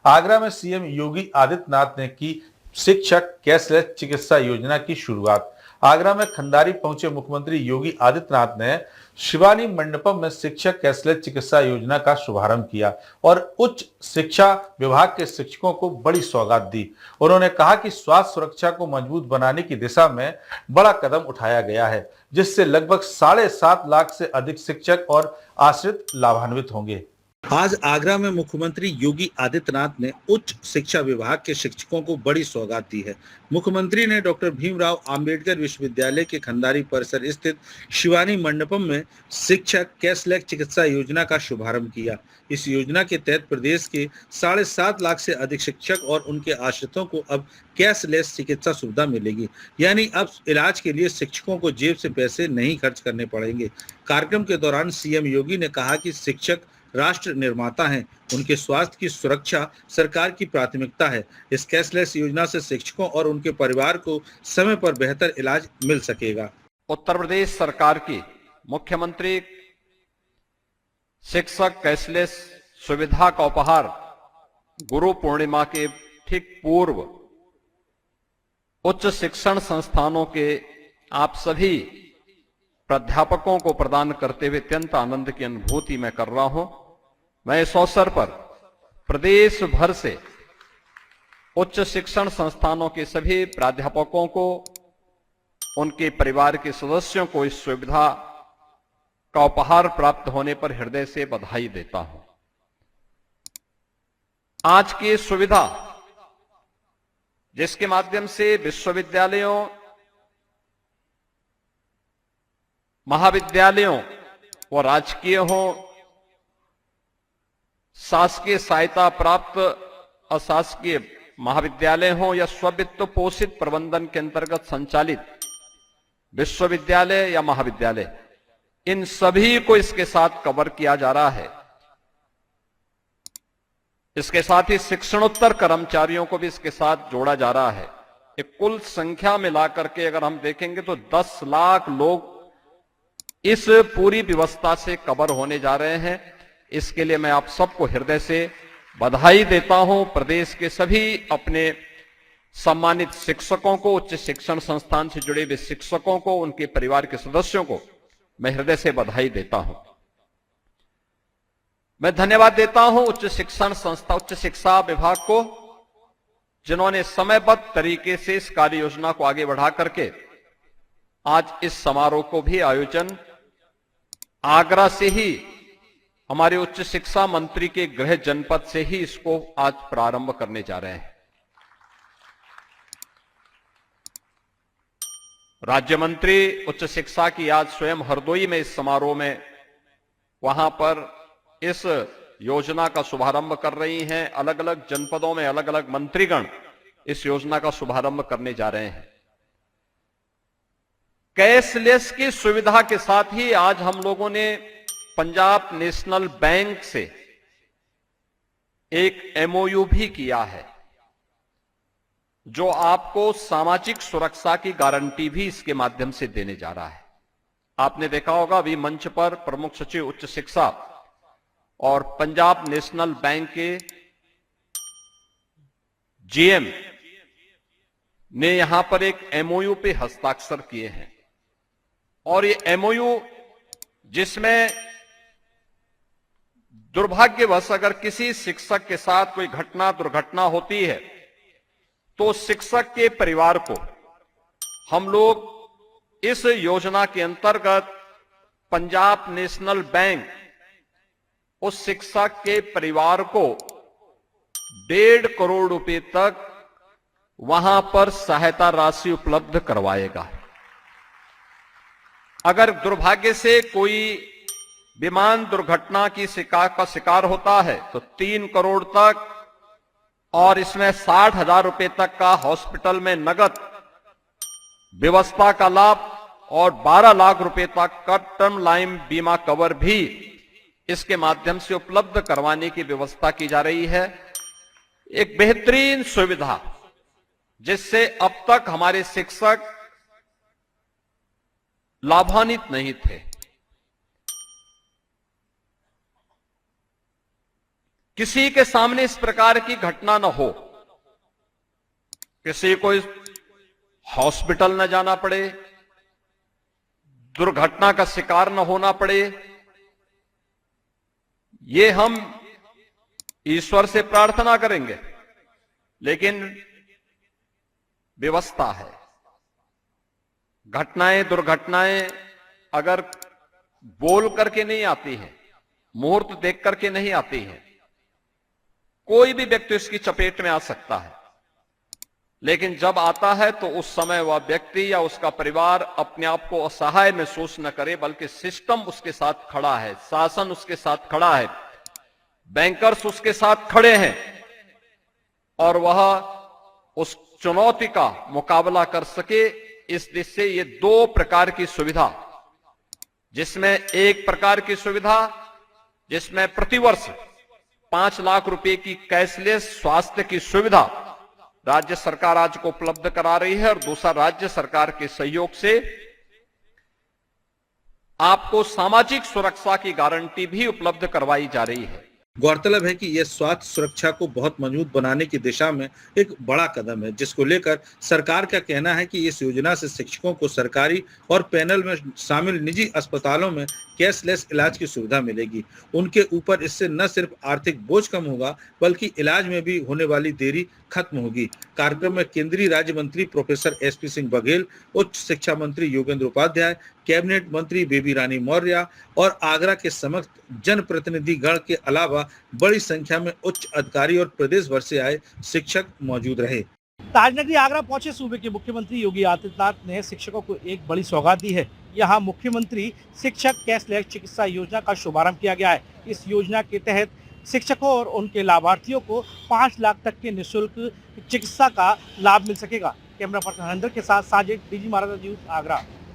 आगरा में सीएम योगी आदित्यनाथ ने की शिक्षक कैशलेस चिकित्सा योजना की शुरुआत। आगरा में खंडारी पहुंचे मुख्यमंत्री योगी आदित्यनाथ ने शिवानी मंडपम में शिक्षक कैशलेस चिकित्सा योजना का शुभारंभ किया और उच्च शिक्षा विभाग के शिक्षकों को बड़ी सौगात दी। उन्होंने कहा कि स्वास्थ्य सुरक्षा को मजबूत बनाने की दिशा में बड़ा कदम उठाया गया है, जिससे लगभग 7.5 लाख से अधिक शिक्षक और आश्रित लाभान्वित होंगे। आज आगरा में मुख्यमंत्री योगी आदित्यनाथ ने उच्च शिक्षा विभाग के शिक्षकों को बड़ी सौगात दी है। मुख्यमंत्री ने डॉक्टर भीमराव अंबेडकर विश्वविद्यालय के खंडारी परिसर स्थित शिवानी मंडपम में शिक्षक कैशलेस चिकित्सा योजना का शुभारंभ किया। इस योजना के तहत प्रदेश के 7.5 लाख से अधिक शिक्षक और उनके आश्रितों को अब कैशलेस चिकित्सा सुविधा मिलेगी, यानी अब इलाज के लिए शिक्षकों को जेब से पैसे नहीं खर्च करने पड़ेंगे। कार्यक्रम के दौरान सीएम योगी ने कहा कि शिक्षक राष्ट्र निर्माता हैं, उनके स्वास्थ्य की सुरक्षा सरकार की प्राथमिकता है। इस कैशलेस योजना से शिक्षकों और उनके परिवार को समय पर बेहतर इलाज मिल सकेगा। उत्तर प्रदेश सरकार की मुख्यमंत्री शिक्षक कैशलेस सुविधा का उपहार गुरु पूर्णिमा के ठीक पूर्व उच्च शिक्षण संस्थानों के आप सभी प्राध्यापकों को प्रदान करते हुए अत्यंत आनंद की अनुभूति मैं कर रहा हूं। मैं इस अवसर पर प्रदेश भर से उच्च शिक्षण संस्थानों के सभी प्राध्यापकों को, उनके परिवार के सदस्यों को इस सुविधा का उपहार प्राप्त होने पर हृदय से बधाई देता हूं। आज की सुविधा जिसके माध्यम से विश्वविद्यालयों, महाविद्यालयों व राजकीय हो, शासकीय सहायता प्राप्त अशासकीय महाविद्यालय हो या स्ववित्त पोषित प्रबंधन के अंतर्गत संचालित विश्वविद्यालय या महाविद्यालय, इन सभी को इसके साथ कवर किया जा रहा है। इसके साथ ही शिक्षणोत्तर कर्मचारियों को भी इसके साथ जोड़ा जा रहा है। एक कुल संख्या मिलाकर के अगर हम देखेंगे तो 10 लाख लोग इस पूरी व्यवस्था से कवर होने जा रहे हैं। इसके लिए मैं आप सबको हृदय से बधाई देता हूं। प्रदेश के सभी अपने सम्मानित शिक्षकों को, उच्च शिक्षण संस्थान से जुड़े हुए शिक्षकों को, उनके परिवार के सदस्यों को मैं हृदय से बधाई देता हूं। मैं धन्यवाद देता हूं उच्च शिक्षण संस्था, उच्च शिक्षा विभाग को, जिन्होंने समयबद्ध तरीके से इस कार्य योजना को आगे बढ़ा करके आज इस समारोह को भी आयोजन आगरा से ही, हमारे उच्च शिक्षा मंत्री के गृह जनपद से ही इसको आज प्रारंभ करने जा रहे हैं। राज्य मंत्री उच्च शिक्षा की आज स्वयं हरदोई में इस समारोह में वहां पर इस योजना का शुभारंभ कर रही हैं। अलग अलग जनपदों में अलग अलग मंत्रीगण इस योजना का शुभारंभ करने जा रहे हैं। कैशलेस की सुविधा के साथ ही आज हम लोगों ने पंजाब नेशनल बैंक से एक एमओयू भी किया है, जो आपको सामाजिक सुरक्षा की गारंटी भी इसके माध्यम से देने जा रहा है। आपने देखा होगा अभी मंच पर प्रमुख सचिव उच्च शिक्षा और पंजाब नेशनल बैंक के जीएम ने यहां पर एक एमओयू पे हस्ताक्षर किए हैं और ये एमओयू जिसमें दुर्भाग्यवश अगर किसी शिक्षक के साथ कोई दुर्घटना होती है तो शिक्षक के परिवार को हम लोग इस योजना के अंतर्गत पंजाब नेशनल बैंक उस शिक्षक के परिवार को 1.5 करोड़ रुपए तक वहां पर सहायता राशि उपलब्ध करवाएगा। अगर दुर्भाग्य से कोई विमान दुर्घटना की शिकार होता है तो 3 करोड़ तक, और इसमें 60,000 रुपए तक का हॉस्पिटल में नगद व्यवस्था का लाभ और 12 लाख रुपए तक का टर्म लाइफ बीमा कवर भी इसके माध्यम से उपलब्ध करवाने की व्यवस्था की जा रही है। एक बेहतरीन सुविधा जिससे अब तक हमारे शिक्षक लाभान्वित नहीं थे। किसी के सामने इस प्रकार की घटना न हो, किसी को हॉस्पिटल न जाना पड़े, दुर्घटना का शिकार न होना पड़े, ये हम ईश्वर से प्रार्थना करेंगे। लेकिन व्यवस्था है, घटनाएं दुर्घटनाएं अगर बोल करके नहीं आती है, मुहूर्त देख करके नहीं आती है, कोई भी व्यक्ति इसकी चपेट में आ सकता है। लेकिन जब आता है तो उस समय वह व्यक्ति या उसका परिवार अपने आप को असहाय महसूस न करे, बल्कि सिस्टम उसके साथ खड़ा है, शासन उसके साथ खड़ा है, बैंकर्स उसके साथ खड़े हैं और वह उस चुनौती का मुकाबला कर सके। इस दिशा से ये दो प्रकार की सुविधा, जिसमें एक प्रकार की सुविधा जिसमें प्रतिवर्ष 5 लाख रुपए की कैशलेस स्वास्थ्य की सुविधा राज्य सरकार आज को उपलब्ध करा रही है, और दूसरा राज्य सरकार के सहयोग से आपको सामाजिक सुरक्षा की गारंटी भी उपलब्ध करवाई जा रही है। गौरतलब है कि यह स्वास्थ्य सुरक्षा को बहुत मजबूत बनाने की दिशा में एक बड़ा कदम है, जिसको लेकर सरकार का कहना है कि इस योजना से शिक्षकों को सरकारी और पैनल में शामिल निजी अस्पतालों में कैशलेस इलाज की सुविधा मिलेगी। उनके ऊपर इससे न सिर्फ आर्थिक बोझ कम होगा, बल्कि इलाज में भी होने वाली देरी खत्म होगी। कार्यक्रम में केंद्रीय राज्य मंत्री प्रोफेसर एसपी सिंह बघेल, उच्च शिक्षा मंत्री योगेंद्र उपाध्याय, कैबिनेट मंत्री बेबी रानी मौर्य और आगरा के समस्त जनप्रतिनिधि गण के अलावा बड़ी संख्या में उच्च अधिकारी और प्रदेश भर से आए शिक्षक मौजूद रहे। ताजनगरी आगरा पहुंचे सूबे के मुख्यमंत्री योगी आदित्यनाथ ने शिक्षकों को एक बड़ी सौगात दी है। यहां मुख्यमंत्री शिक्षक कैशलेस चिकित्सा योजना का शुभारंभ किया गया है। इस योजना के तहत शिक्षकों और उनके लाभार्थियों को 5 लाख तक के निःशुल्क चिकित्सा का लाभ मिल सकेगा। कैमरा पर्सन हरिंदर के साथ साजिद, डीजी महाराजा न्यूज, आगरा।